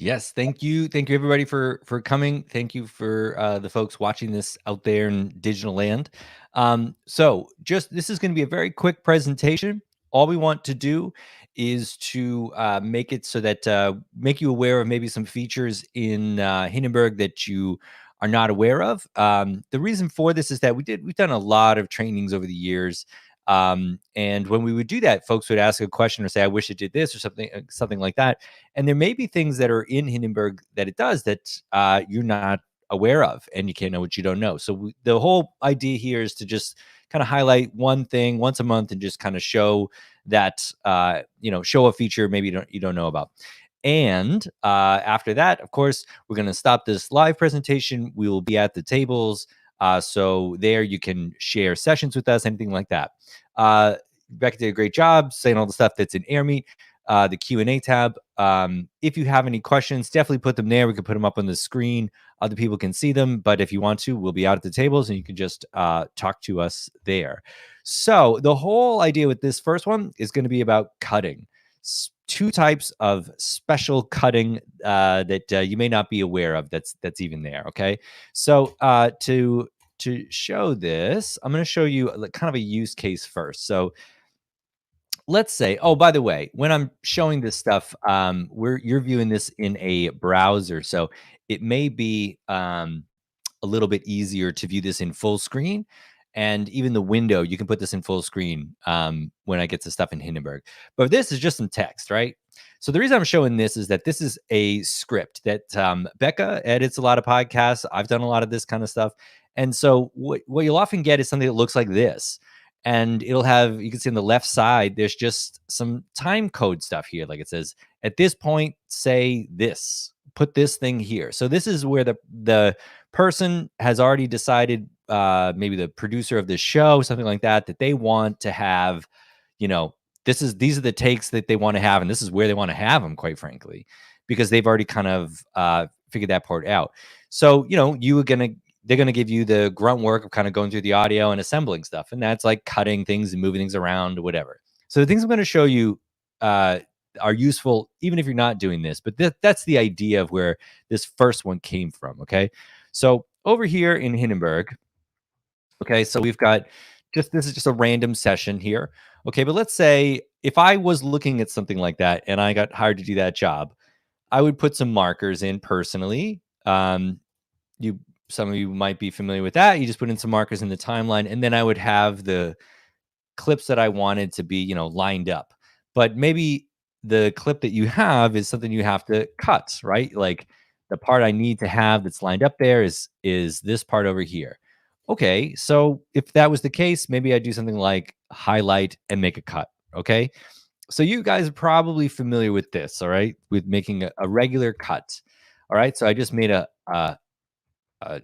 Yes, thank you everybody for coming. Thank you for the folks watching this out there in digital land. So, just this is going to be a very quick presentation. All we want to do is to make it so that make you aware of maybe some features in Hindenburg that you are not aware of. The reason for this is that we've done a lot of trainings over the years. And when we would do that, folks would ask a question or say, "I wish it did this" or something like that. And there may be things that are in Hindenburg that it does that you're not aware of, and you can't know what you don't know. So the whole idea here is to just kind of highlight one thing once a month and just kind of show that show a feature maybe you don't know about. And after that, of course, we're going to stop this live presentation. We will be at the tables. So there you can share sessions with us, anything like that. Rebecca did a great job saying all the stuff that's in AirMeet. The Q&A tab. If you have any questions, definitely put them there. We can put them up on the screen. Other people can see them. But if you want to, we'll be out at the tables and you can just talk to us there. So the whole idea with this first one is going to be about cutting. Two types of special cutting that you may not be aware of that's even there. Okay. So to show this, I'm going to show you kind of a use case first. So let's say, oh, by the way, when I'm showing this stuff, you're viewing this in a browser, so it may be a little bit easier to view this in full screen. And even the window, you can put this in full screen when I get to stuff in Hindenburg. But this is just some text, right? So the reason I'm showing this is that this is a script that Becca edits a lot of podcasts. I've done a lot of this kind of stuff. And so what you'll often get is something that looks like this. And it'll have, you can see on the left side, there's just some time code stuff here. Like it says, at this point, say this, put this thing here. So this is where the person has already decided, maybe the producer of the show, something like that, that they want to have, these are the takes that they want to have, and this is where they want to have them, quite frankly, because they've already kind of figured that part out. So, they're going to give you the grunt work of kind of going through the audio and assembling stuff. And that's like cutting things and moving things around, whatever. So the things I'm going to show you are useful, even if you're not doing this. But that's the idea of where this first one came from. Okay. So over here in Hindenburg, okay, so we've got this is just a random session here. Okay. But let's say if I was looking at something like that and I got hired to do that job, I would put some markers in personally. Some of you might be familiar with that. You just put in some markers in the timeline, and then I would have the clips that I wanted to be, lined up. But maybe the clip that you have is something you have to cut, right? Like the part I need to have that's lined up there is this part over here. Okay, so if that was the case, maybe I do something like highlight and make a cut. Okay, so you guys are probably familiar with this, all right? With making a regular cut. All right, so I just made a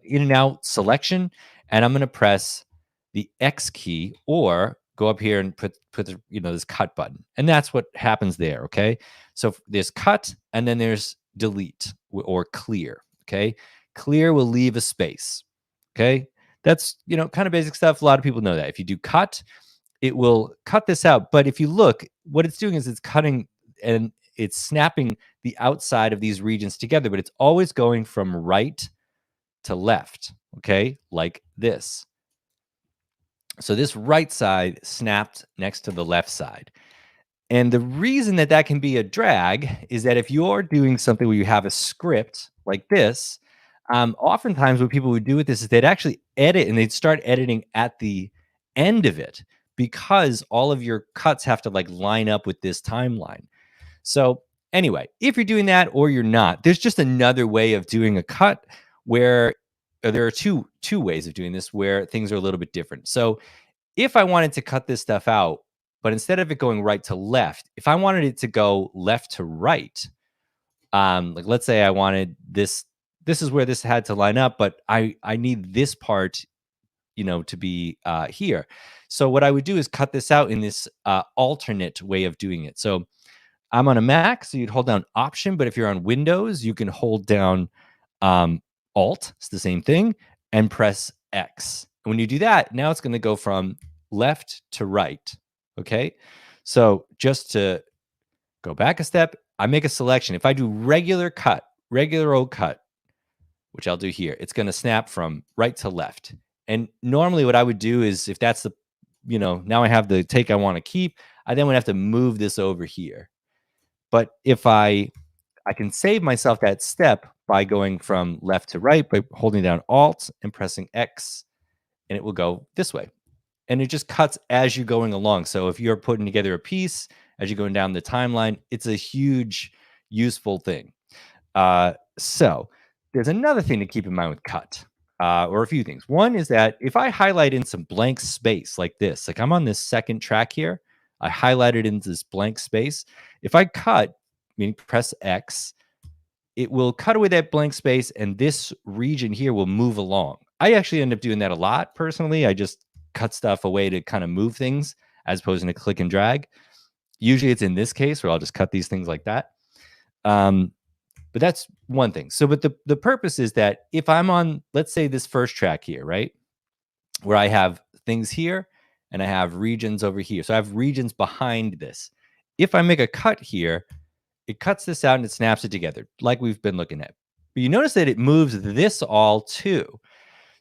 in and out selection, and I'm going to press the X key or go up here and put this cut button, and that's what happens there. Okay, so there's cut, and then there's delete or clear. Okay, clear will leave a space. Okay, that's kind of basic stuff. A lot of people know that. If you do cut, it will cut this out. But if you look, what it's doing is it's cutting and it's snapping the outside of these regions together, but it's always going from right to left, okay, like this. So this right side snapped next to the left side. And the reason that that can be a drag is that if you're doing something where you have a script like this, oftentimes what people would do with this is they'd actually edit and they'd start editing at the end of it because all of your cuts have to like line up with this timeline. So anyway, if you're doing that or you're not, there's just another way of doing a cut where there are two ways of doing this where things are a little bit different. So if I wanted to cut this stuff out, but instead of it going right to left, if I wanted it to go left to right, like let's say I wanted this is where this had to line up, but I need this part, to be here. So what I would do is cut this out in this alternate way of doing it. So I'm on a Mac, so you'd hold down Option, but if you're on Windows, you can hold down Alt, it's the same thing, and press X. And when you do that, now it's going to go from left to right. Okay, so just to go back a step, I make a selection. If I do regular cut, regular old cut, which I'll do here, it's going to snap from right to left. And normally what I would do is, if that's the, now I have the take I want to keep, I then would have to move this over here. But if I can save myself that step by going from left to right by holding down Alt and pressing X, and it will go this way. And it just cuts as you're going along. So if you're putting together a piece as you're going down the timeline, it's a huge, useful thing. So there's another thing to keep in mind with cut, or a few things. One is that if I highlight in some blank space like this, like I'm on this second track here, I highlighted into this blank space. If I cut, meaning press X, it will cut away that blank space, and this region here will move along. I actually end up doing that a lot personally. I just cut stuff away to kind of move things as opposed to click and drag. Usually it's in this case where I'll just cut these things like that. But that's one thing. So, but the purpose is that if I'm on, let's say, this first track here, right, where I have things here and I have regions over here. So I have regions behind this. If I make a cut here, it cuts this out and it snaps it together like we've been looking at. But you notice that it moves this all too.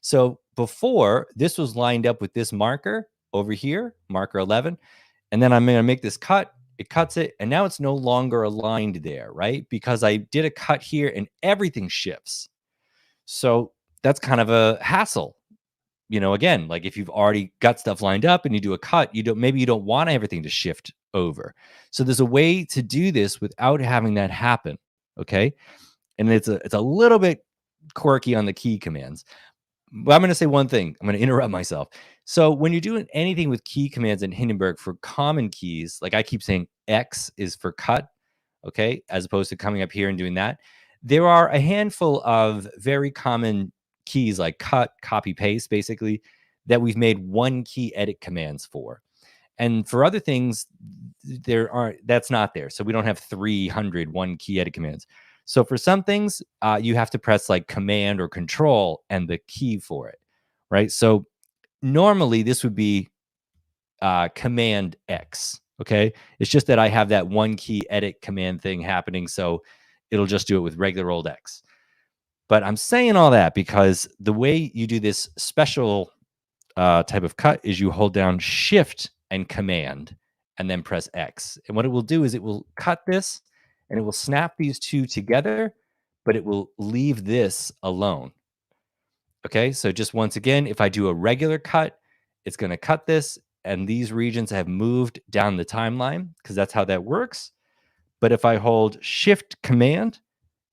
So before, this was lined up with this marker over here, marker 11. And then I'm going to make this cut. It cuts it. And now it's no longer aligned there, right? Because I did a cut here and everything shifts. So that's kind of a hassle. Again, like if you've already got stuff lined up and you do a cut, maybe you don't want everything to shift over. So there's a way to do this without having that happen. Okay. And it's a little bit quirky on the key commands. But I'm going to say one thing. I'm going to interrupt myself. So when you're doing anything with key commands in Hindenburg for common keys, like I keep saying X is for cut, okay, as opposed to coming up here and doing that, there are a handful of very common keys like cut, copy, paste, basically, that we've made one key edit commands for. And for other things, that's not there. So we don't have 300 one key edit commands. So for some things, you have to press like Command or Control and the key for it, right? So normally this would be Command X, okay? It's just that I have that one key edit command thing happening, so it'll just do it with regular old X. But I'm saying all that because the way you do this special type of cut is you hold down Shift and Command and then press X. And what it will do is it will cut this and it will snap these two together, but it will leave this alone. Okay, so just once again, if I do a regular cut, it's going to cut this, and these regions have moved down the timeline because that's how that works. But if I hold Shift Command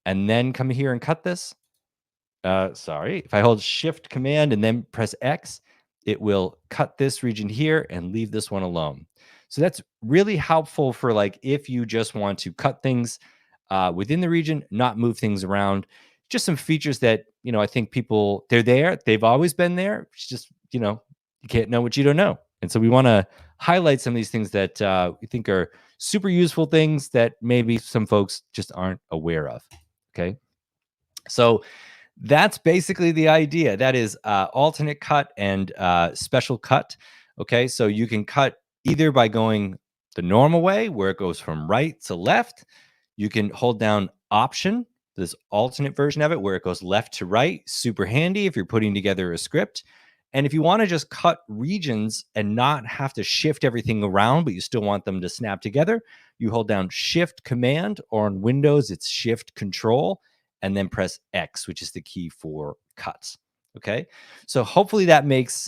and then come here and cut this, if I hold Shift Command and then press X, it will cut this region here and leave this one alone. So that's really helpful for like if you just want to cut things within the region, not move things around. Just some features that, I think people, they're there. They've always been there. It's just, you can't know what you don't know. And so we want to highlight some of these things that we think are super useful things that maybe some folks just aren't aware of. Okay. So that's basically the idea. That is alternate cut and special cut. Okay, so you can cut either by going the normal way, where it goes from right to left. You can hold down Option, this alternate version of it, where it goes left to right. Super handy if you're putting together a script. And if you want to just cut regions and not have to shift everything around, but you still want them to snap together, you hold down Shift Command, or on Windows, it's Shift Control, and then press X, which is the key for cuts. Okay, so hopefully that makes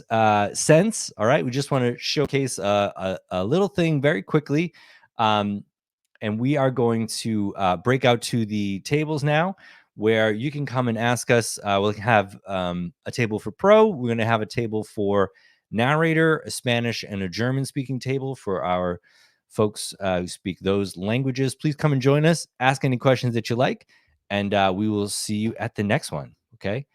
sense. All right, we just want to showcase a little thing very quickly. And we are going to break out to the tables now, where you can come and ask us. We'll have a table for Pro. We're going to have a table for narrator, a Spanish and a German speaking table for our folks who speak those languages. Please come and join us. Ask any questions that you like. And we will see you at the next one. Okay.